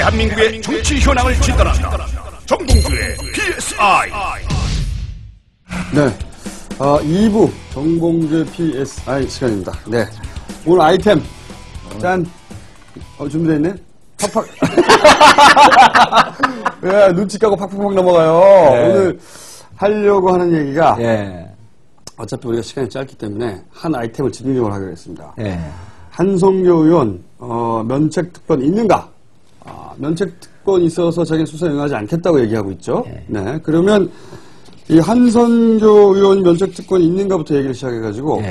대한민국의 정치 현황을 진단한다. 정봉주의 PSI. 네, 2부 정봉주의 PSI 시간입니다. 네, 오늘 아이템 짠. 준비되어 있네? 팍팍. 예, 눈치 까고 팍팍팍 넘어가요. 네. 오늘 하려고 하는 얘기가 어차피 우리가 시간이 짧기 때문에 한 아이템을 집중적으로 하기로 했습니다. 한성교 의원 면책특권 있는가? 면책특권 있어서 자기는 수사에 응하지 않겠다고 얘기하고 있죠. 네, 그러면 이 한성교 의원 면책특권이 있는가부터 얘기를 시작해가지고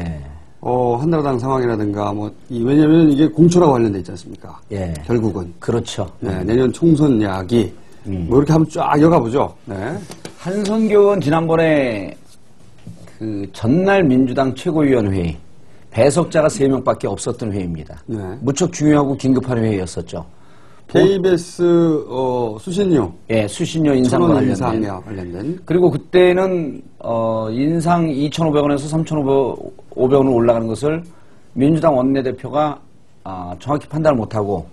한나라당 상황이라든가 왜냐면 이게 공천하고 관련돼 있지 않습니까? 결국은 그렇죠. 네, 내년 총선 이야기 이렇게 한번 쫙 이어가보죠. 네. 한성교 의원 지난번에 그 전날 민주당 최고위원회의 배석자가 3명밖에 없었던 회의입니다. 무척 중요하고 긴급한 회의였었죠. KBS 수신료. 수신료 인상과 관련된. 그리고 그때는 인상 2,500원에서 3,500원으로 올라가는 것을 민주당 원내대표가 정확히 판단을 못하고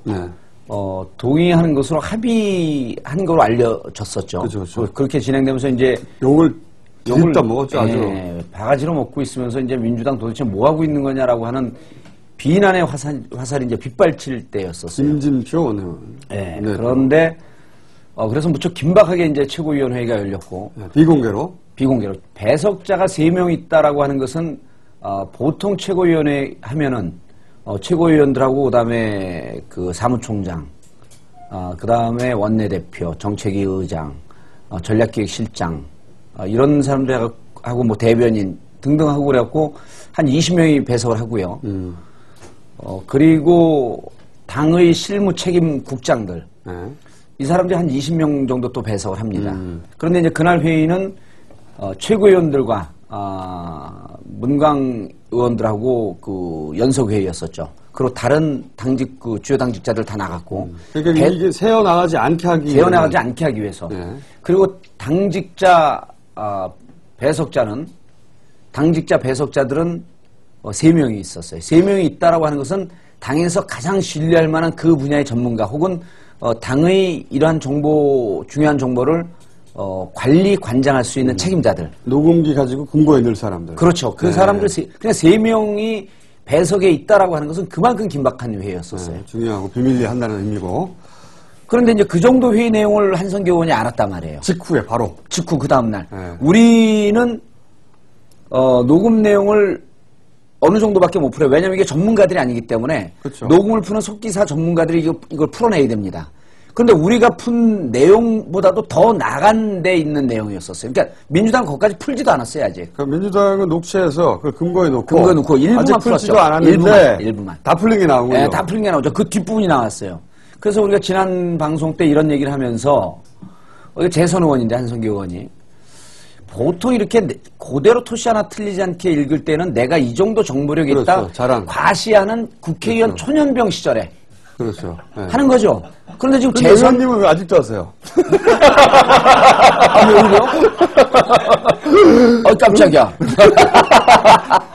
동의하는 것으로 합의한 걸로 알려졌었죠. 그렇죠. 그렇게 진행되면서 이제 욕을 먹었죠, 아주. 바가지로 먹고 있으면서 이제 민주당 도대체 뭐 하고 있는 거냐라고 하는 비난의 화살이 이제 빗발칠 때였었어요. 김진표 원내의원. 그런데 그래서 무척 긴박하게 이제 최고위원회의가 열렸고 비공개로 배석자가 3명 있다라고 하는 것은 보통 최고위원회 하면은 최고위원들하고 그다음에 그 사무총장, 그다음에 원내대표, 정책위 의장, 전략기획실장 이런 사람들하고 대변인 등등 하고 그래갖고 한 20명이 배석을 하고요. 그리고 당의 실무 책임 국장들 이 사람들이 한 20명 정도 또 배석을 합니다. 그런데 이제 그날 회의는 최고위원들과 문광 의원들하고 그 연석회의였었죠. 그리고 다른 당직 주요 당직자들 다 나갔고 그러니까 이게 새어나가지 않게 하기 위해서 그리고 당직자 배석자들은 3명이 있었어요. 3명이 있다라고 하는 것은 당에서 가장 신뢰할 만한 그 분야의 전문가 혹은 당의 이러한 중요한 정보를 관장할 수 있는 책임자들. 녹음기 가지고 근거에 넣을 사람들. 그렇죠. 그 사람들 그냥 3명이 배석에 있다라고 하는 것은 그만큼 긴박한 회의였었어요. 중요하고 비밀리에 한다는 의미고. 그런데 이제 그 정도 회의 내용을 한성교 의원이 알았단 말이에요. 직후 그 다음날. 우리는 녹음 내용을 어느 정도밖에 못 풀어요. 왜냐하면 이게 전문가들이 아니기 때문에 그렇죠. 녹음을 푸는 속기사 전문가들이 이걸 풀어내야 됩니다. 그런데 우리가 푼 내용보다도 더 나간 데 있는 내용이었었어요. 그러니까 민주당 거기까지 풀지도 않았어요, 아직. 그러니까 민주당은 녹취해서 그걸 근거에 놓고 일부만 아직 풀지도 않았는데 일부만. 다 풀린 게 나오군요. 네, 다 풀린 게 나오죠. 그 뒷부분이 나왔어요. 그래서 우리가 지난 방송 때 이런 얘기를 하면서 재선 의원인데 한성교 의원이 보통 이렇게 그대로 토시 하나 틀리지 않게 읽을 때는 내가 이 정도 정보력이 있다 자랑. 과시하는 국회의원 초년병 시절에 하는 거죠. 그런데 지금 재선 의원님은 왜 아직도 하세요? 왜요? 깜짝이야.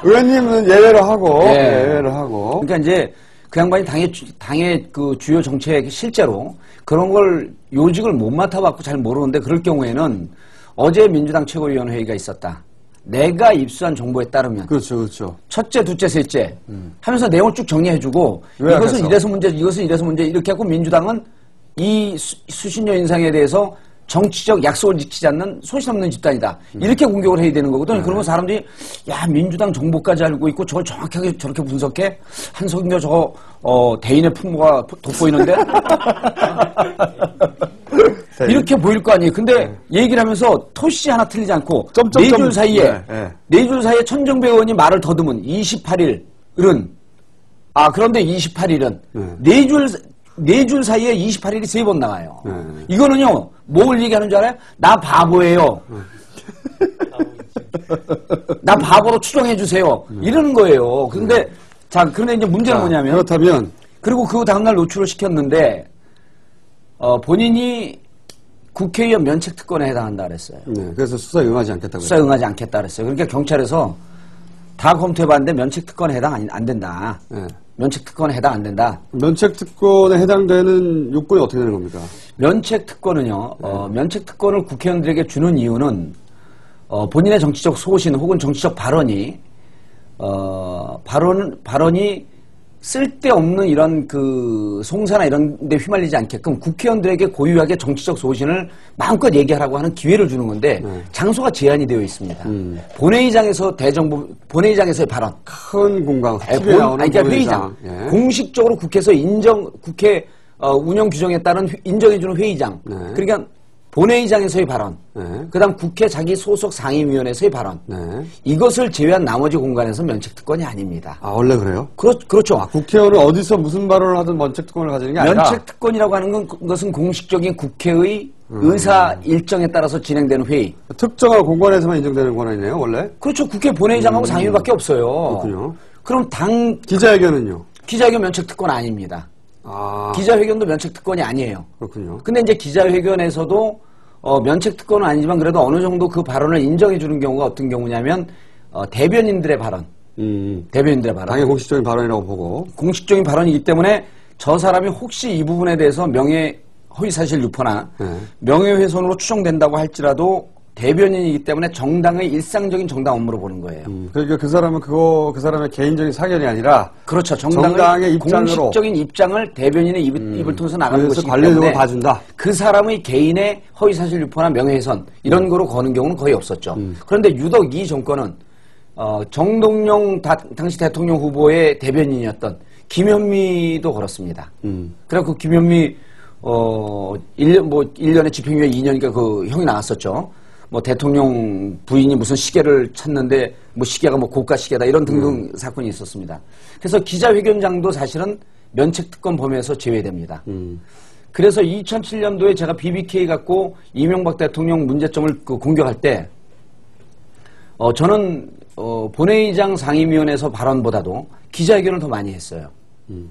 의원님은 예외로 하고. 그러니까 이제 그 양반이 당의 그 주요 정책 실제로 그런 걸 요직을 못 맡아봤고 잘 모르는데 그럴 경우에는 어제 민주당 최고위원회의가 있었다. 내가 입수한 정보에 따르면 그렇죠. 첫째, 둘째, 셋째 하면서 내용을 쭉 정리해주고 이것은 이래서 문제, 이것은 이래서 문제 이렇게 하고 민주당은 이 수신료 인상에 대해서 정치적 약속을 지키지 않는 소신 없는 집단이다. 이렇게 공격을 해야 되는 거거든. 그러면 사람들이 민주당 정보까지 알고 있고 저걸 정확하게 저렇게 분석해? 한성교 저거 대인의 풍모가 돋보이는데? 이렇게 보일 거 아니에요. 근데 얘기를 하면서 토시 하나 틀리지 않고 네 줄 사이에 천정배 의원이 말을 더듬은 28일은 그런데 28일은 네 줄 사이에 28일이 3번 나와요. 이거는요 뭘 얘기하는 줄 알아요? 나 바보예요. 나 바보로 추정해 주세요. 이러는 거예요. 근데 그런데 이제 문제는 뭐냐면 그렇다면 그리고 그 다음날 노출을 시켰는데 본인이 국회의원 면책특권에 해당한다 그랬어요. 그래서 수사에 응하지 않겠다고. 수사에 응하지 않겠다 그랬어요. 그러니까 경찰에서 다 검토해봤는데 면책특권에 해당 안 된다. 면책특권에 해당 안 된다. 면책특권에 해당되는 요건이 어떻게 되는 겁니까? 면책특권은요. 면책특권을 국회의원들에게 주는 이유는 본인의 정치적 소신 혹은 정치적 발언이 쓸데없는 이런 그 송사나 이런 데 휘말리지 않게끔 국회의원들에게 고유하게 정치적 소신을 마음껏 얘기하라고 하는 기회를 주는 건데 장소가 제한이 되어 있습니다. 본회의장에서의 발언. 큰 공간, TV에 나오는 그러니까 회의장. 예. 공식적으로 국회 운영 규정에 따른 인정해주는 회의장. 네. 그러니까 본회의장에서의 발언, 네. 그다음 국회 자기 소속 상임위원회에서의 발언, 네. 이것을 제외한 나머지 공간에서 면책특권이 아닙니다. 아, 원래 그래요? 그렇죠. 국회의원은 어디서 무슨 발언을 하든 면책특권을 가지는 게 아니라 면책특권이라고 하는 것은 공식적인 국회의 의사 일정에 따라서 진행되는 회의. 특정한 공간에서만 인정되는 권한이네요, 원래? 그렇죠. 국회 본회의장하고 상임위밖에 없어요. 그렇군요. 그럼 기자회견은요? 기자회견 면책특권 아닙니다. 아. 기자회견도 면책특권이 아니에요. 그렇군요. 근데 이제 기자회견에서도 면책특권은 아니지만 그래도 어느 정도 그 발언을 인정해 주는 경우가 어떤 경우냐면 대변인들의 발언. 대변인들의 발언. 당연히 공식적인 발언이라고 보고. 공식적인 발언이기 때문에 저 사람이 혹시 이 부분에 대해서 허위사실 유포나 명예훼손으로 추정된다고 할지라도 대변인이기 때문에 정당의 일상적인 정당 업무로 보는 거예요. 그러니까 그 사람의 개인적인 사견이 아니라 그렇죠. 정당의 입장으로 공식적인 입장을 대변인의 입을 통해서 나가는 것이기 관례적으로 때문에 봐준다. 그 사람의 개인의 허위사실 유포나 명예훼손 이런 거로 거는 경우는 거의 없었죠. 그런데 유독 이 정권은 정동영 당시 대통령 후보의 대변인이었던 김현미도 걸었습니다. 그래서 그 김현미 1년에 집행유예 2년이니까 그 형이 나왔었죠. 뭐 대통령 부인이 무슨 시계를 찾는데 뭐 시계가 뭐 고가 시계다 이런 등등 사건이 있었습니다. 그래서 기자회견장도 사실은 면책특권 범위에서 제외됩니다. 그래서 2007년도에 제가 BBK 갖고 이명박 대통령 문제점을 공격할 때 저는 본회의장 상임위원회에서 발언보다도 기자회견을 더 많이 했어요.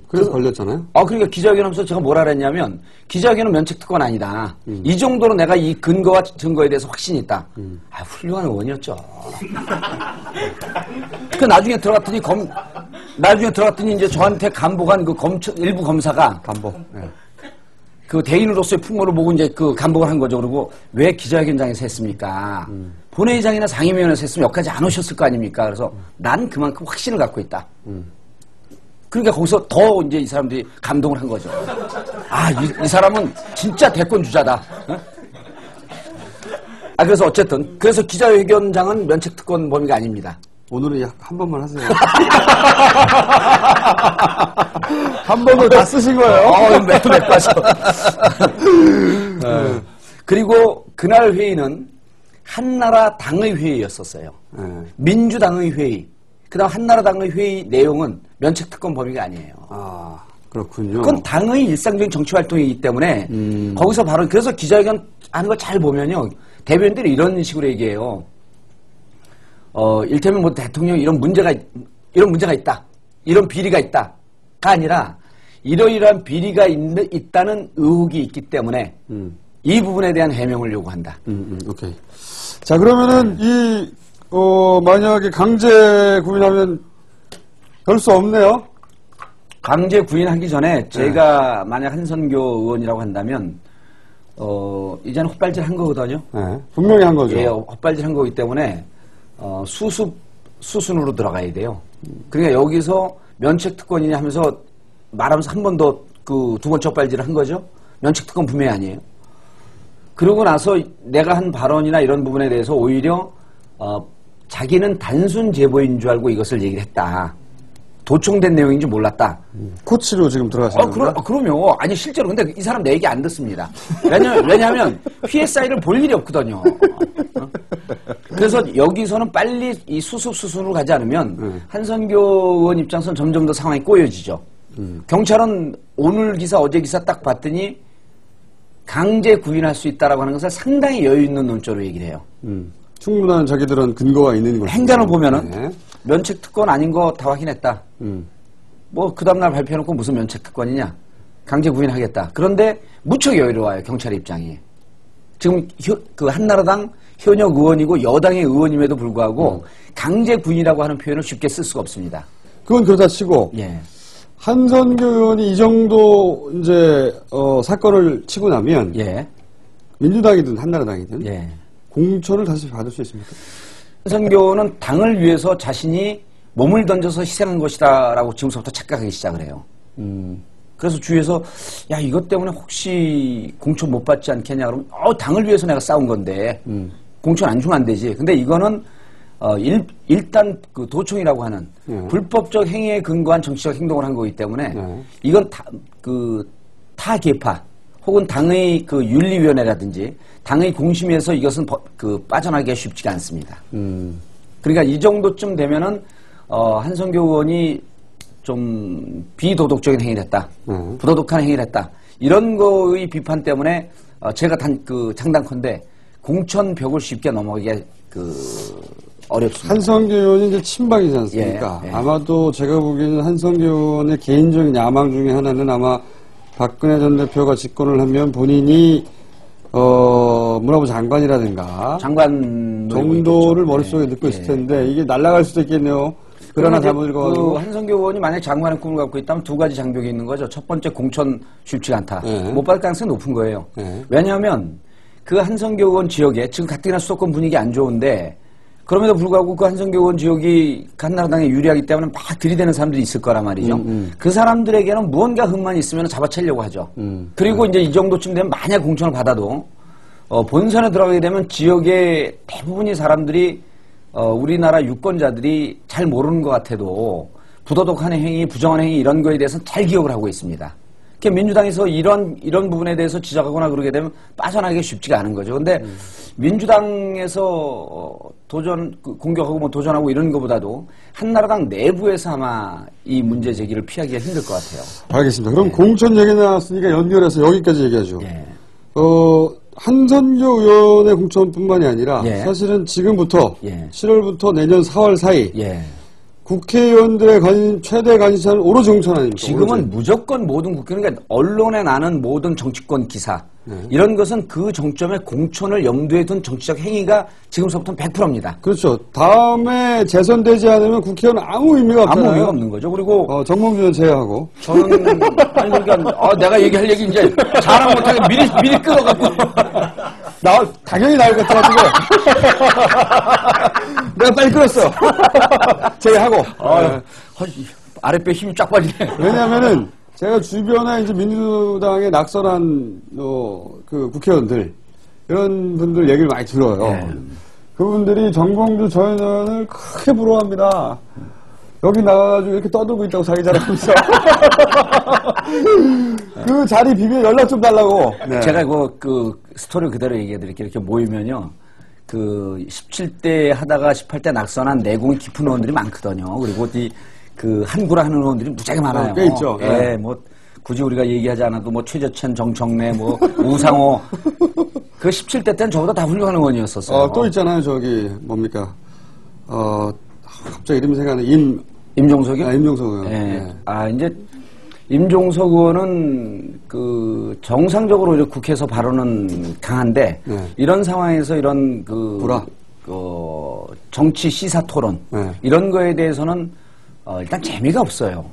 그래서 걸렸잖아요. 그러니까 기자회견 하면서 제가 뭐라 그랬냐면 기자회견은 면책특권 아니다. 이 정도로 내가 이 근거와 증거에 대해서 확신이 있다. 훌륭한 의원이었죠. 나중에 들어갔더니 이제 저한테 간복한 그 일부 검사가 네. 그 대인으로서의 풍모를 보고 이제 그 간복을 한 거죠. 그리고 왜 기자회견장에서 했습니까? 본회의장이나 상임위원회에서 했으면 여기까지 안 오셨을 거 아닙니까? 그래서 난 그만큼 확신을 갖고 있다. 그러니까 거기서 더 이제 이 사람들이 감동을 한 거죠. 이 사람은 진짜 대권 주자다. 그래서 어쨌든 그래서 기자회견장은 면책특권 범위가 아닙니다. 오늘은 한 번만 하세요. 한 번을 다 쓰신 거예요? 몇 빠져. 그리고 그날 회의는 한나라 당의 회의였었어요. 민주당의 회의. 그다음 한나라당의 회의 내용은 면책특권 범위가 아니에요. 그렇군요. 그건 당의 일상적인 정치 활동이기 때문에 거기서 바로 그래서 기자회견 하는 걸 잘 보면요. 대변인들이 이런 식으로 얘기해요. 일테면 뭐 대통령 이런 문제가 있다. 이런 비리가 있다가 아니라 이러이러한 비리가 있다는 의혹이 있기 때문에 이 부분에 대한 해명을 요구한다. 오케이. 자, 그러면은 만약에 강제 구인하면 별 수 없네요? 강제 구인하기 전에 제가 만약 한선교 의원이라고 한다면 이제는 헛발질 한 거거든요. 네, 분명히 한 거죠. 예, 헛발질 한 거기 때문에 수순으로 들어가야 돼요. 그러니까 여기서 면책특권이냐 하면서 말하면서 한 번 더 그 두 번째 헛발질을 한 거죠. 면책특권 분명히 아니에요. 그러고 나서 내가 한 발언이나 이런 부분에 대해서 오히려 자기는 단순 제보인 줄 알고 이것을 얘기를 했다. 도청된 내용인지 몰랐다. 코치로 지금 들어가시는 건가요? 그럼요. 아니 실제로 근데 이 사람 내 얘기 안 듣습니다. 왜냐하면 PSI를 볼 일이 없거든요. 그래서 여기서는 빨리 이 수순으로 가지 않으면 한선교 의원 입장에서는 점점 더 상황이 꼬여지죠. 경찰은 오늘 기사 어제 기사 딱 봤더니 강제 구인할 수 있다라고 하는 것을 상당히 여유 있는 논조로 얘기를 해요. 충분한 자기들은 근거가 있는 거죠. 행간을 보면은 면책특권 아닌 거 다 확인했다. 뭐 그 다음날 발표해놓고 무슨 면책특권이냐. 강제 구인하겠다. 그런데 무척 여유로워요. 경찰의 입장이. 지금 그 한나라당 현역 의원이고 여당의 의원임에도 불구하고 강제 구인이라고 하는 표현을 쉽게 쓸 수가 없습니다. 그건 그렇다 치고 한선교 의원이 이 정도 이제 사건을 치고 나면 예. 민주당이든 한나라당이든 예. 공천을 다시 받을 수 있습니까? 한선교는 당을 위해서 자신이 몸을 던져서 희생한 것이다라고 지금부터 착각하기 시작을 해요. 그래서 주위에서 야 이것 때문에 혹시 공천 못 받지 않겠냐 그러면 당을 위해서 내가 싸운 건데 공천 안 주면 안 되지. 근데 이거는 일단 그 도청이라고 하는 불법적 행위에 근거한 정치적 행동을 한 거기 때문에 이건 타 계파 혹은 당의 그 윤리위원회라든지 당의 공심에서 이것은 빠져나가기가 쉽지가 않습니다. 그러니까 이 정도쯤 되면은 한선교 의원이 좀 비도덕적인 행위를 했다. 부도덕한 행위를 했다. 이런 거의 비판 때문에 제가 장단컨대 공천 벽을 쉽게 넘어가기가 어렵습니다. 한선교 의원이 이제 친박이지 않습니까? 예, 예. 아마도 제가 보기에는 한선교 의원의 개인적인 야망 중에 하나는 아마 박근혜 전 대표가 집권을 하면 본인이 문화부 장관이라든가 장관 정도를 머릿속에 넣고 있을 텐데 이게 날아갈 수도 있겠네요. 그러나 잘못 읽어가지고. 한선교 의원이 만약에 장관의 꿈을 갖고 있다면 두 가지 장벽이 있는 거죠. 첫 번째 공천 쉽지가 않다. 못 받을 가능성이 높은 거예요. 왜냐하면 그 한선교 의원 지역에 지금 가뜩이나 수도권 분위기 안 좋은데 그럼에도 불구하고 그 한선교 의원 지역이 한나라당에 유리하기 때문에 막 들이대는 사람들이 있을 거란 말이죠. 그 사람들에게는 무언가 흠만 있으면 잡아채려고 하죠. 그리고 이제 이 정도쯤 되면 만약 공천을 받아도 본선에 들어가게 되면 지역의 대부분의 사람들이 우리나라 유권자들이 잘 모르는 것 같아도 부도덕한 행위, 부정한 행위 이런 거에 대해서는 잘 기억을 하고 있습니다. 그러니까 민주당에서 이런 부분에 대해서 지적하거나 그러게 되면 빠져나가기 쉽지가 않은 거죠. 근데 민주당에서 공격하고 뭐 도전하고 이런 것보다도 한나라당 내부에서 아마 이 문제 제기를 피하기가 힘들 것 같아요. 알겠습니다. 그럼 공천 얘기 나왔으니까 연결해서 여기까지 얘기하죠. 한선교 의원의 공천뿐만이 아니라 사실은 지금부터 7월부터 내년 4월 사이 국회의원들의 최대 관심사는 오로지 공천 아닙니까? 지금은 오로지. 무조건 모든 그러니까 언론에 나는 모든 정치권 기사 이런 것은 그 정점에 공천을 염두에 둔 정치적 행위가 지금서부터는 100%입니다. 그렇죠. 다음에 재선되지 않으면 국회의원은 아무 의미가 없잖아요. 아무 의미가 없는 거죠. 그리고 정몽준 제외하고. 저는 아니 그러니까 내가 얘기할 얘기 이제 자랑 못하게 미리 끊어갖고 당연히 나올 것 같아가지고 내가 빨리 끊었어. 제외하고. 아랫배 힘이 쫙 빠지네. 왜냐하면은 제가 주변에 이제 민주당에 낙선한 그 국회의원들 이런 분들 얘기를 많이 들어요. 그분들이 정봉주 전 의원을 크게 부러워합니다. 여기 나가가지고 이렇게 떠들고 있다고 자기 자랑하면서 그 자리 비밀 연락 좀 달라고. 제가 그 스토리 그대로 얘기해드릴게요. 이렇게 모이면요. 그 17대 하다가 18대 낙선한 내공이 깊은 의원들이 많거든요. 그리고 그 한구라 하는 의원들이 무지하게 많아요. 꽤 있죠. 뭐 굳이 우리가 얘기하지 않아도 뭐 최저천, 정청래, 뭐 우상호 그 17대 때는 저보다 다 훌륭한 의원이었었어요. 또 있잖아요. 저기 뭡니까? 갑자기 이름이 생각나네. 임종석이요? 임종석 의원. 이제 임종석 의원은 정상적으로 국회에서 발언은 강한데 이런 상황에서 이런 정치 시사 토론 이런 거에 대해서는 일단 재미가 없어요.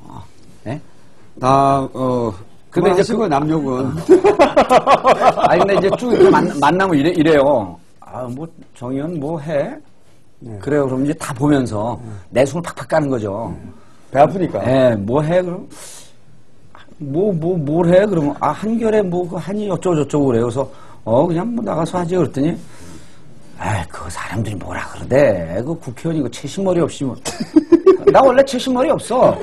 근데 이제 남녀군. 근데 이제 쭉 이렇게 만나면 이래요. 뭐 정의원 뭐 해? 그래요. 그럼 이제 다 보면서 내숭을 팍팍 까는 거죠. 배 아프니까. 뭐 해? 그럼 뭘 해? 그러면 한결에 한이 어쩌고저쩌고 그래요. 그래서 그냥 나가서 하지 그랬더니 그 사람들이 뭐라 그러대. 그 국회의원 이거 채신머리 없이 나 원래 채신머리 없어.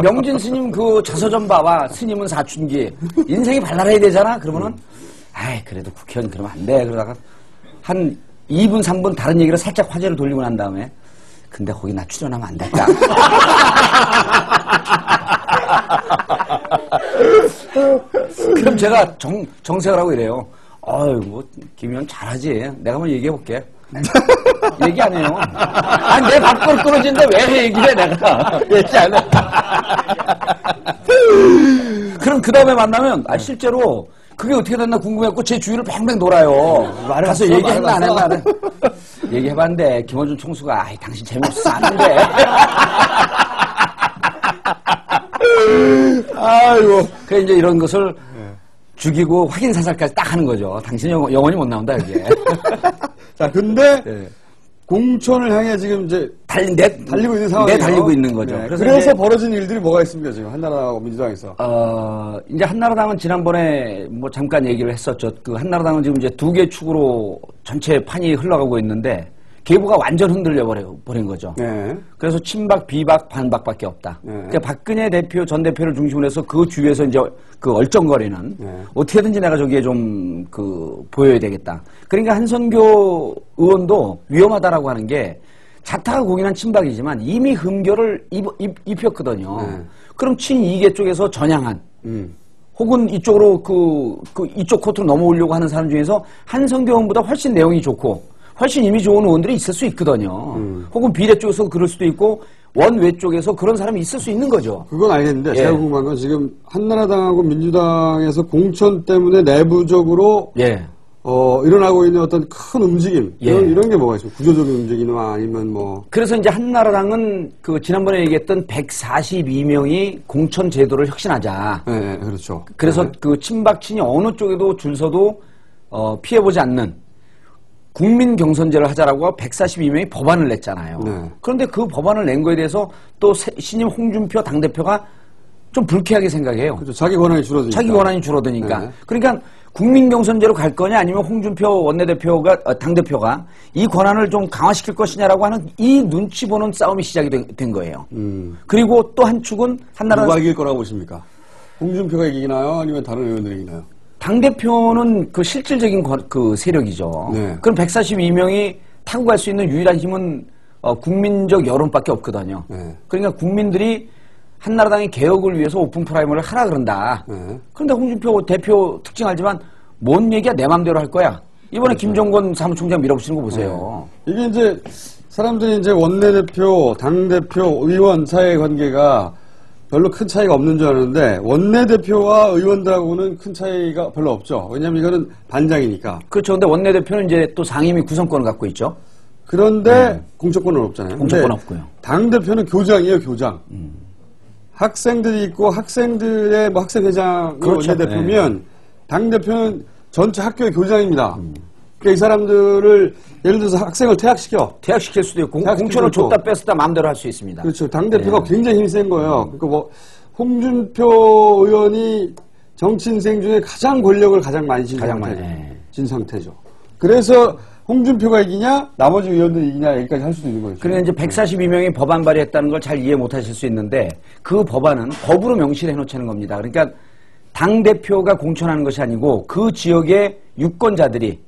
명진 스님 그 자서 좀 봐봐. 스님은 사춘기. 인생이 발랄해야 되잖아. 그러면은 그래도 국회의원 그러면 안 돼. 그러다가 한 2분 3분 다른 얘기를 살짝 화제를 돌리고 난 다음에 근데 거기 나 출연하면 안 될까? 그럼 제가 정색을 하고 이래요. 김 의원 잘하지. 내가 한번 얘기해볼게. 얘기 안 해요. 내 밥그릇 떨어지는데 왜 얘기를 해, 내가. 얘기 안 해. 그럼 그 다음에 만나면, 실제로 그게 어떻게 됐나 궁금해갖고 제 주위를 뱅뱅 돌아요. 가서 얘기했나 안 했나. 얘기해봤는데, 김원준 총수가, 당신 재미없어서 아는데. 그러니까 이제 이런 것을 죽이고 확인 사살까지 딱 하는 거죠. 당신은 영원히 못 나온다, 여기에. 자, 근데 공천을 향해 지금 이제 달리고 있는 상황이에요. 달리고 있는 거죠. 네. 그래서 벌어진 일들이 뭐가 있습니까, 지금 한나라당하고 민주당에서? 이제 한나라당은 지난번에 뭐 잠깐 얘기를 했었죠. 그 한나라당은 지금 이제 두 개 축으로 전체 판이 흘러가고 있는데 계보가 완전 흔들려 버린 거죠. 네. 그래서 친박, 비박, 반박밖에 없다. 네. 그러니까 박근혜 대표, 전 대표를 중심으로 해서 그 주위에서 이제 그 얼쩡거리는 어떻게든지 내가 저기에 좀 보여야 되겠다. 그러니까 한선교 의원도 위험하다라고 하는 게 자타가 공인한 친박이지만 이미 흠결을 입혔거든요. 그럼 친이계 쪽에서 전향한 혹은 이쪽으로 이쪽 코트로 넘어오려고 하는 사람 중에서 한선교 의원보다 훨씬 내용이 좋고 훨씬 이미 좋은 의원들이 있을 수 있거든요. 혹은 비례 쪽에서 그럴 수도 있고 원외 쪽에서 그런 사람이 있을 수 있는 거죠. 그건 알겠는데 제가 궁금한 건 지금 한나라당하고 민주당에서 공천 때문에 내부적으로 일어나고 있는 어떤 큰 움직임 이런 게 뭐가 있습니까? 구조적인 움직임이나 아니면 뭐 그래서 이제 한나라당은 지난번에 얘기했던 142명이 공천 제도를 혁신하자. 네, 그렇죠. 그래서 그 친박친이 어느 쪽에도 줄 서도 피해보지 않는 국민 경선제를 하자라고 142명이 법안을 냈잖아요. 그런데 그 법안을 낸 거에 대해서 또 신임 홍준표 당대표가 좀 불쾌하게 생각해요. 그렇죠. 자기 권한이 줄어드니까. 그러니까 국민 경선제로 갈 거냐 아니면 홍준표 당대표가 이 권한을 좀 강화시킬 것이냐라고 하는 이 눈치 보는 싸움이 시작이 된 거예요. 그리고 또 한 축은 한나라 누가 이길 거라고 보십니까? 홍준표가 이기나요? 아니면 다른 의원들이 이기나요? 당대표는 실질적인 세력이죠. 그럼 142명이 타고 갈 수 있는 유일한 힘은 국민적 여론밖에 없거든요. 그러니까 국민들이 한나라당의 개혁을 위해서 오픈 프라이머를 하라 그런다. 그런데 홍준표 대표 특징 알지만 뭔 얘기야 내 맘대로 할 거야. 이번에 김정권 사무총장 밀어붙이는 거 보세요. 이게 이제 사람들이 이제 원내대표, 당대표, 의원 사이의 관계가 별로 큰 차이가 없는 줄 아는데 원내대표와 의원들하고는 큰 차이가 별로 없죠. 왜냐하면 이거는 반장이니까. 그렇죠. 근데 원내대표는 이제 또 상임위 구성권을 갖고 있죠. 그런데 공천권은 없잖아요. 공천권 없고요. 당대표는 교장이에요, 교장. 학생들이 있고 학생들의 학생회장이 원내대표면 당대표는 전체 학교의 교장입니다. 그러니까 이 사람들을 예를 들어서 학생을 퇴학시킬 수도 있고 공천을 줬다 뺐다 마음대로 할 수 있습니다. 그렇죠. 당대표가 굉장히 힘이 센 거예요. 그러니까 홍준표 의원이 정치 인생 중에 가장 권력을 가장 많이 진 상태죠. 그래서 홍준표가 이기냐 나머지 의원들이 이기냐 여기까지 할 수도 있는 거죠. 그러니까 이제 142명이 법안 발의했다는 걸 잘 이해 못하실 수 있는데 그 법안은 법으로 명시를 해놓자는 겁니다. 그러니까 당대표가 공천하는 것이 아니고 그 지역의 유권자들이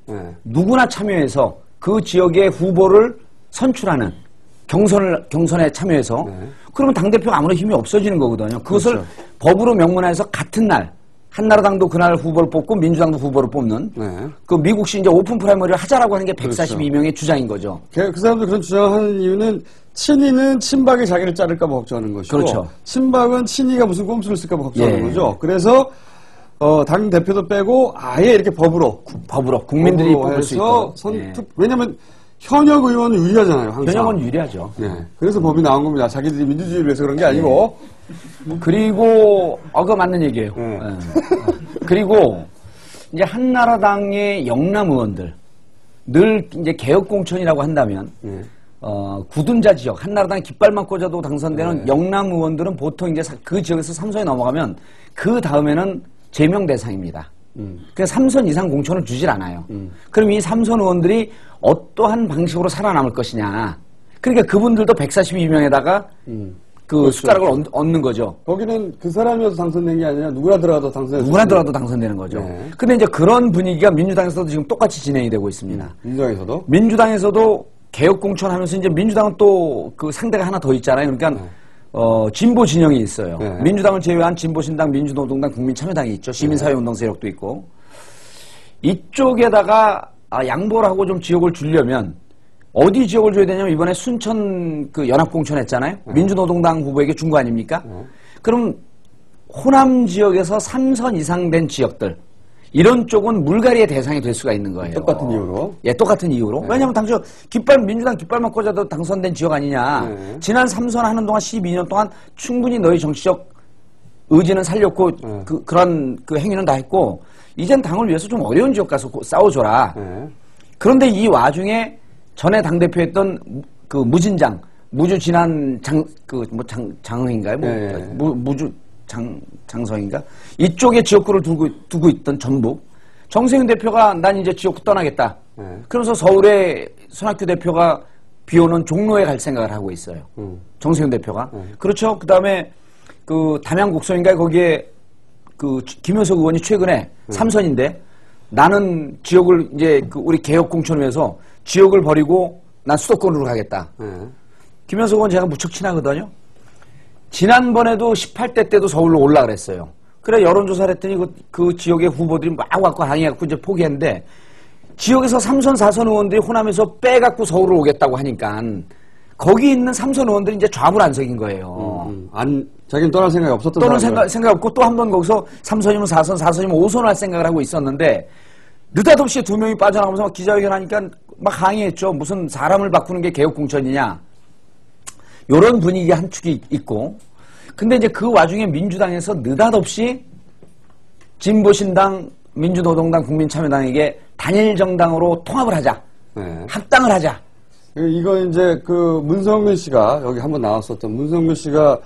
누구나 참여해서 그 지역의 후보를 선출하는 경선에 참여해서 그러면 당대표가 아무런 힘이 없어지는 거거든요. 그것을 법으로 명문화해서 같은 날 한나라당도 그날 후보를 뽑고 민주당도 후보를 뽑는 그 미국식 이제 오픈 프라이머리를 하자라고 하는 게 142명의 주장인 거죠. 그 사람들 그런 주장을 하는 이유는 친이는 친박이 자기를 자를까 봐 걱정하는 것이고 친박은 친이가 무슨 꼼수를 쓸까 봐 걱정하는 거죠. 그래서 당 대표도 빼고 아예 이렇게 법으로 국민들이 뽑을 수 있도록. 왜냐하면 현역 의원은 유리하잖아요. 항상. 현역은 유리하죠. 그래서 법이 나온 겁니다. 자기들이 민주주의를 위해서 그런 게 아니고. 그리고 그거 맞는 얘기예요. 그리고 이제 한나라당의 영남 의원들 늘 이제 개혁 공천이라고 한다면 굳은자 지역 한나라당 깃발만 꽂아도 당선되는 영남 의원들은 보통 이제 그 지역에서 3선에 넘어가면 그 다음에는 제명 대상입니다. 그러니까 3선 이상 공천을 주질 않아요. 그럼 이 3선 의원들이 어떠한 방식으로 살아남을 것이냐. 그러니까 그분들도 142명에다가 숟가락을 얹는 거죠. 거기는 그 사람이어서 당선된 게 아니라 누구나 들어가도 당선되는 거죠. 근데 이제 그런 분위기가 민주당에서도 지금 똑같이 진행이 되고 있습니다. 민주당에서도 개혁 공천하면서 이제 민주당은 또 그 상대가 하나 더 있잖아요. 그러니까 진보 진영이 있어요. 민주당을 제외한 진보신당, 민주노동당, 국민참여당이 있죠. 시민사회운동 세력도 있고. 이쪽에다가 양보를 하고 좀 지역을 주려면 어디 지역을 줘야 되냐면 이번에 순천 연합공천 했잖아요. 민주노동당 후보에게 준 거 아닙니까? 그럼 호남 지역에서 3선 이상 된 지역들 이런 쪽은 물갈이의 대상이 될 수가 있는 거예요. 똑같은 이유로? 똑같은 이유로. 왜냐하면 당시 민주당 깃발만 꽂아도 당선된 지역 아니냐. 지난 3선 하는 동안 12년 동안 충분히 너희 정치적 의지는 살렸고 그런 그 행위는 다 했고 이젠 당을 위해서 좀 어려운 지역 가서 싸워줘라. 그런데 이 와중에 전에 당대표였던 그 무진장, 무주 진안 장흥인가요? 무주 장성인가? 이쪽에 지역구를 두고 있던 전북. 정세균 대표가 난 이제 지역구 떠나겠다. 그러면서 서울에 손학규 대표가 비오는 종로에 갈 생각을 하고 있어요. 정세균 대표가. 그렇죠. 그 다음에 그 담양곡성인가 거기에 그 김효석 의원이 최근에 3선인데 나는 지역을 이제 그 우리 개혁공천을 위해서 지역을 버리고 난 수도권으로 가겠다. 김효석 의원 제가 무척 친하거든요. 지난번에도 18대 때도 서울로 올라 그랬어요. 그래 여론조사를 했더니 그 지역의 후보들이 막 와갖고 항의해갖고 이제 포기했는데 지역에서 3선, 4선 의원들이 호남에서 빼갖고 서울로 오겠다고 하니까 거기 있는 3선 의원들이 이제 좌불안석인 거예요. 자기는 떠날 생각이 없었던 떠날 생각 없고 또 한 번 거기서 3선이면 4선, 4선이면 5선 할 생각을 하고 있었는데 느닷없이 2명이 빠져나가면서 기자회견 하니까 막 항의했죠. 무슨 사람을 바꾸는 게 개혁공천이냐. 요런 분위기 한 축이 있고 근데 이제 그 와중에 민주당에서 느닷없이 진보신당, 민주노동당, 국민참여당에게 단일 정당으로 통합을 하자. 합당을 하자. 이거 이제 그 문성근 씨가 여기 한번 나왔었던 문성근 씨가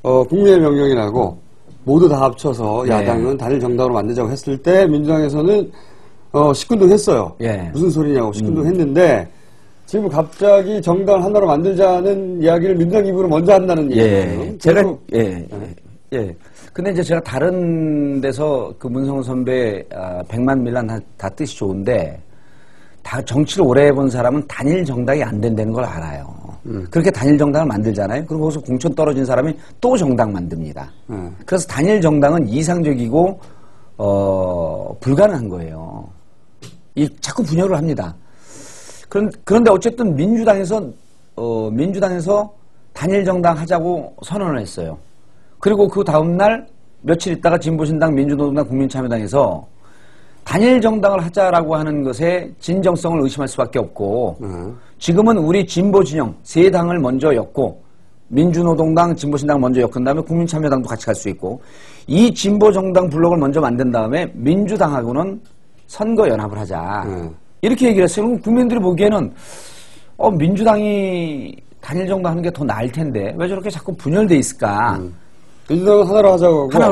국민의 명령이라고 모두 다 합쳐서 야당은 단일 정당으로 만들자고 했을 때 민주당에서는 시큰둥 했어요. 무슨 소리냐고 시큰둥 했는데 지금 갑자기 정당을 하나로 만들자는 이야기를 민주당 입으로 먼저 한다는 얘기예요. 제가 근데 이제 제가 다른 데서 그 문성훈 선배 100만 밀란 다 뜻이 좋은데 다 정치를 오래 해본 사람은 단일 정당이 안 된다는 걸 알아요. 그렇게 단일 정당을 만들잖아요. 그리고 거기서 공천 떨어진 사람이 또 정당 만듭니다. 그래서 단일 정당은 이상적이고 불가능한 거예요. 자꾸 분열을 합니다. 그런데 어쨌든 민주당에서 단일 정당 하자고 선언을 했어요. 그리고 그 다음날 며칠 있다가 진보신당, 민주노동당, 국민참여당에서 단일 정당을 하자라고 하는 것에 진정성을 의심할 수밖에 없고 지금은 우리 진보 진영 세 당을 먼저 엮고 민주노동당, 진보신당 먼저 엮은 다음에 국민참여당도 같이 갈 수 있고 이 진보 정당 블록을 먼저 만든 다음에 민주당하고는 선거 연합을 하자. 이렇게 얘기를 했어요. 그럼 국민들이 보기에는 민주당이 단일 정당 하는 게 더 나을 텐데 왜 저렇게 자꾸 분열돼 있을까? 민주당은 하나로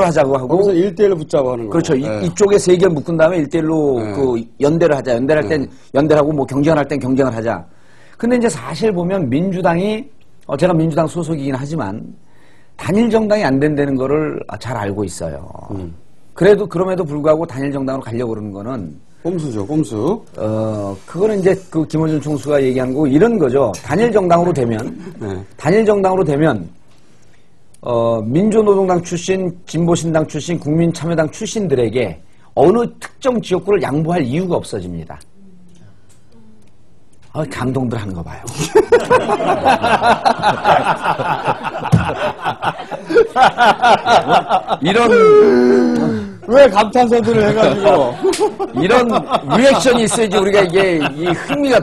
하자고 하고 거기서 1대1로 붙자고 하는 거예요. 그렇죠. 이쪽에 3개 묶은 다음에 1대1로 그 연대를 하자. 연대를 할 땐 연대하고 뭐 경쟁을 할 땐 경쟁을 하자. 근데 이제 사실 보면 민주당이 제가 민주당 소속이긴 하지만 단일 정당이 안 된다는 거를 잘 알고 있어요. 그럼에도 불구하고 단일 정당으로 가려고 그러는 거는 꼼수죠, 꼼수. 그거는 이제 그 김원준 총수가 얘기한 거 이런 거죠. 단일 정당으로 되면 민주노동당 출신, 진보신당 출신, 국민참여당 출신들에게 어느 특정 지역구를 양보할 이유가 없어집니다. 감동들 하는 거 봐요. 왜 감탄사들을 해가지고. 이런 리액션이 있어야지 우리가 이게 이 흥미가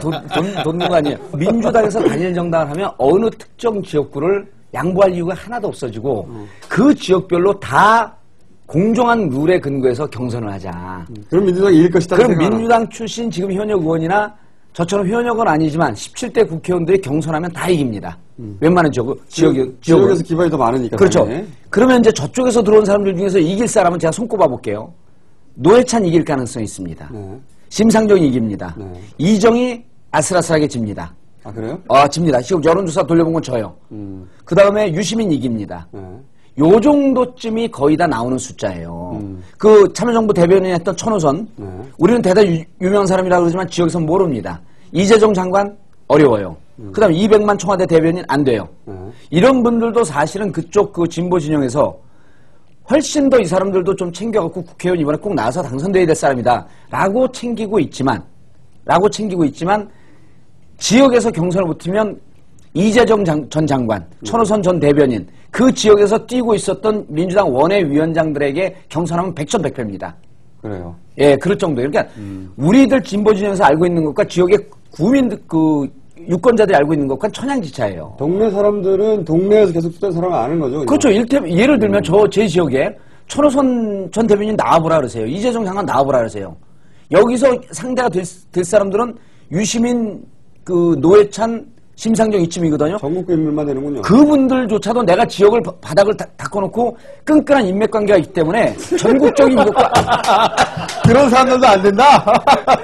돋는 거 아니에요. 민주당에서 단일 정당을 하면 어느 특정 지역구를 양보할 이유가 하나도 없어지고 그 지역별로 다 공정한 룰에 근거해서 경선을 하자. 그럼 민주당이 이길 것이다. 그럼 민주당 출신 지금 현역 의원이나 저처럼 현역은 아니지만 17대 국회의원들이 경선하면 다 이깁니다. 웬만한 지역에서 기반이 더 많으니까. 그렇죠. 당연히. 그러면 이제 저쪽에서 들어온 사람들 중에서 이길 사람은 제가 손꼽아 볼게요. 노회찬 이길 가능성이 있습니다. 심상정이 이깁니다. 이정이 아슬아슬하게 집니다. 아, 그래요? 집니다. 지금 여론조사 돌려본 건 저요. 그 다음에 유시민 이깁니다. 요 정도쯤이 거의 다 나오는 숫자예요. 그 참여정부 대변인 했던 천호선. 우리는 대단히 유명한 사람이라고 그러지만 지역에서 모릅니다. 이재정 장관 어려워요. 그 다음에 200만 청와대 대변인 안 돼요. 이런 분들도 사실은 그쪽 그 진보 진영에서 훨씬 더 이 사람들도 좀 챙겨갖고 국회의원 이번에 꼭 나와서 당선돼야 될 사람이다. 라고 챙기고 있지만 지역에서 경선을 붙으면 이재정 전 장관, 천호선 전 대변인 그 지역에서 뛰고 있었던 민주당 원외위원장들에게 경선하면 백전백패입니다. 그래요. 예, 그럴 정도예요. 그러니까 우리들 진보 진영에서 알고 있는 것과 지역의 국민들 그 유권자들이 알고 있는 것과 천양지차예요. 동네 사람들은 동네에서 계속 쓰던 사람을 아는 거죠. 그냥. 그렇죠. 예를 들면 제 지역에 천호선 전 대변인 나와보라 그러세요. 이재정 장관 나와보라 그러세요. 여기서 상대가 될 사람들은 유시민, 노회찬, 심상정 이쯤이거든요. 전국구 인물만 되는군요. 그분들조차도 내가 지역을 바닥을 닦아놓고 끈끈한 인맥관계가 있기 때문에 전국적인 것과 그런 사람들도 안 된다?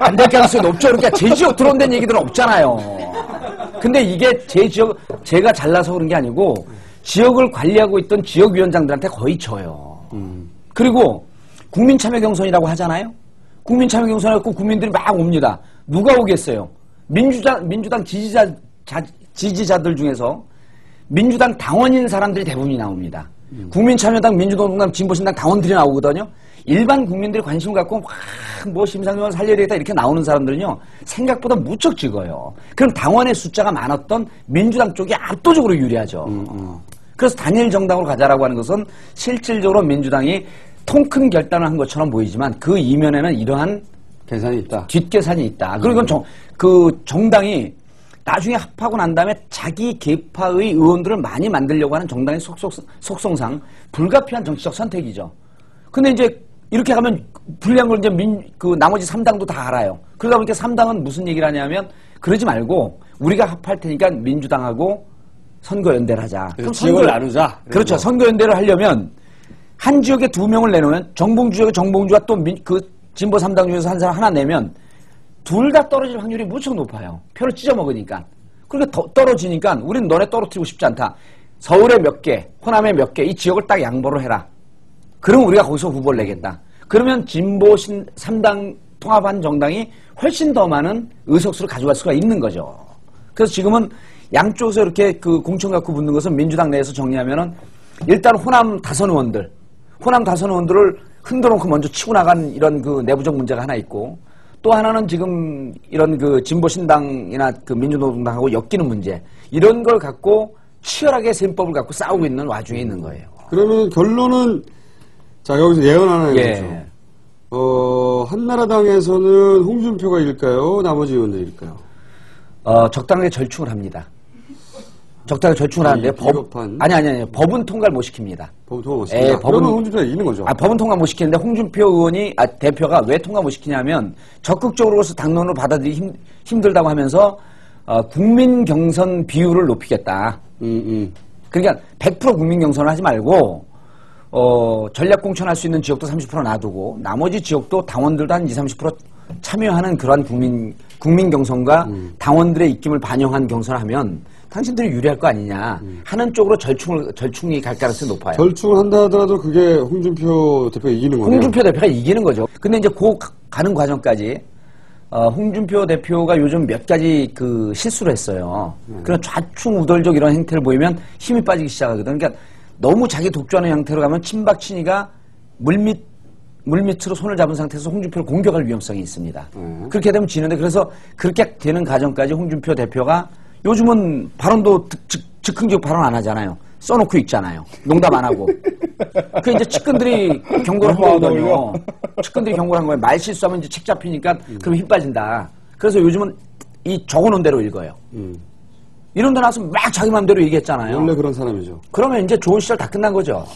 안 될 가능성이 높죠. 그러니까 제 지역 들어온다는 얘기들은 없잖아요. 근데 이게 제 지역, 제가 잘나서 그런 게 아니고 지역을 관리하고 있던 지역위원장들한테 거의 져요. 그리고 국민참여경선이라고 하잖아요. 국민참여경선이라고 국민들이 막 옵니다. 누가 오겠어요? 민주당 지지자들 중에서 민주당 당원인 사람들이 대부분이 나옵니다. 국민참여당, 민주노동당, 진보신당 당원들이 나오거든요. 일반 국민들이 관심 갖고 뭐 심상정을 살려야 되겠다 이렇게 나오는 사람들은요. 생각보다 무척 적어요. 그럼 당원의 숫자가 많았던 민주당 쪽이 압도적으로 유리하죠. 그래서 단일 정당으로 가자라고 하는 것은 실질적으로 민주당이 통 큰 결단을 한 것처럼 보이지만 그 이면에는 이러한 계산이 있다. 뒷계산이 있다. 그리고 정당이 나중에 합하고 난 다음에 자기 계파의 의원들을 많이 만들려고 하는 정당의 속성상 불가피한 정치적 선택이죠. 근데 이제 이렇게 가면 불리한 걸 이제 나머지 3당도 다 알아요. 그러다 보니까 3당은 무슨 얘기를 하냐면 그러지 말고 우리가 합할 테니까 민주당하고 선거연대를 하자. 그럼 지역을 나누자. 그렇죠. 선거연대를 하려면 한 지역에 2명을 내놓으면 정봉주와 또 진보 3당 중에서 한 사람 하나 내면 둘 다 떨어질 확률이 무척 높아요. 표를 찢어먹으니까. 그러니까 떨어지니까 우리는 너네 떨어뜨리고 싶지 않다. 서울에 몇 개, 호남에 몇 개 이 지역을 딱 양보를 해라. 그럼 우리가 거기서 후보를 내겠다. 그러면 진보 3당 통합한 정당이 훨씬 더 많은 의석수를 가져갈 수가 있는 거죠. 그래서 지금은 양쪽에서 이렇게 공천 갖고 붙는 것은 민주당 내에서 정리하면은 일단 호남 다선 의원들을 흔들어놓고 먼저 치고 나간 이런 내부적 문제가 하나 있고 또 하나는 지금 이런 진보신당이나 민주노동당하고 엮이는 문제 이런 걸 갖고 치열하게 셈법을 갖고 싸우고 있는 와중에 있는 거예요. 그러면 결론은 자 여기서 예언 하나 해보죠. 한나라당에서는 홍준표가 이길까요? 나머지 의원들일까요? 적당하게 절충을 합니다. 적당하게 절충을 하는데 아니 법은 통과를 못 시킵니다. 법은 통과 못 시킵니다. 그러면 홍준표가 이기는 거죠. 법은 통과 못 시키는데 홍준표 의원이 대표가 왜 통과 못 시키냐면 적극적으로서 당론을 받아들이기 힘들다고 하면서 국민 경선 비율을 높이겠다. 그러니까 100% 국민 경선을 하지 말고 전략 공천할 수 있는 지역도 30% 놔두고 나머지 지역도 당원들도 한 20-30% 참여하는 그러한 국민 경선과 당원들의 입김을 반영한 경선을 하면 당신들이 유리할 거 아니냐 하는 쪽으로 절충이 갈 가능성이 높아요. 절충을 한다 하더라도 그게 홍준표 대표가 이기는 거네요. 홍준표 대표가 이기는 거죠. 근데 이제 가는 과정까지 홍준표 대표가 요즘 몇 가지 실수를 했어요. 그런 좌충우돌적 이런 행태를 보이면 힘이 빠지기 시작하거든. 그러니까 너무 자기 독주하는 형태로 가면 친박 친이가 물밑으로 손을 잡은 상태에서 홍준표를 공격할 위험성이 있습니다. 그렇게 되면 지는데 그래서 그렇게 되는 과정까지 홍준표 대표가 요즘은 발언도 즉흥적 발언 안 하잖아요. 써놓고 있잖아요. 농담 안 하고. 그 이제 측근들이 경고를 한 거거든요. 측근들이 경고를 한 거예요. 말 실수하면 이제 책 잡히니까 그럼 힘 빠진다. 그래서 요즘은 이 적어놓은 대로 읽어요. 이런 데 나와서 막 자기 마음대로 얘기했잖아요. 원래 그런 사람이죠. 그러면 이제 좋은 시절 다 끝난 거죠.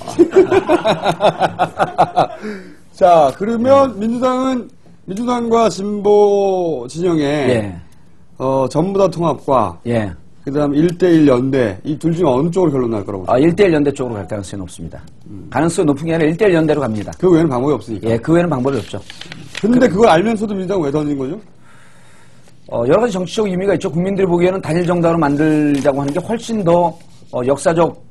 자, 그러면 민주당과 진보 진영에 전부 다 통합과 그다음 1대1 연대 이 둘 중에 어느 쪽으로 결론 날 거라고 보세요? 1대1 연대 쪽으로 갈 가능성이 높습니다. 가능성이 높은 게 아니라 1대1 연대로 갑니다. 그 외에는 방법이 없으니까. 그 외에는 방법이 없죠. 근데 그걸 알면서도 민주당은 왜 던진 거죠? 여러 가지 정치적 의미가 있죠. 국민들이 보기에는 단일 정당으로 만들자고 하는 게 훨씬 더 역사적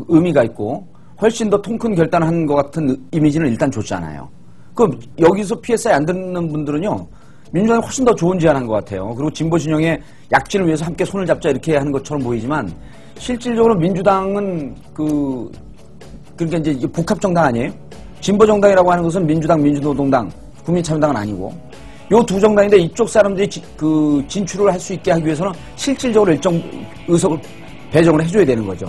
의미가 있고 훨씬 더 통 큰 결단을 한 것 같은 이미지는 일단 좋잖아요. 그럼 여기서 PSI 안 듣는 분들은요. 민주당이 훨씬 더 좋은 제안한 것 같아요. 그리고 진보 진영의 약진을 위해서 함께 손을 잡자 이렇게 하는 것처럼 보이지만 실질적으로 민주당은 그러니까 이제 복합 정당 아니에요? 진보 정당이라고 하는 것은 민주당, 민주노동당, 국민참여당은 아니고 요 두 정당인데 이쪽 사람들이 진출을 할 수 있게 하기 위해서는 실질적으로 일정 의석을 배정을 해줘야 되는 거죠.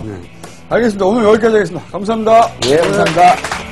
알겠습니다. 오늘 여기까지 하겠습니다. 감사합니다. 감사합니다.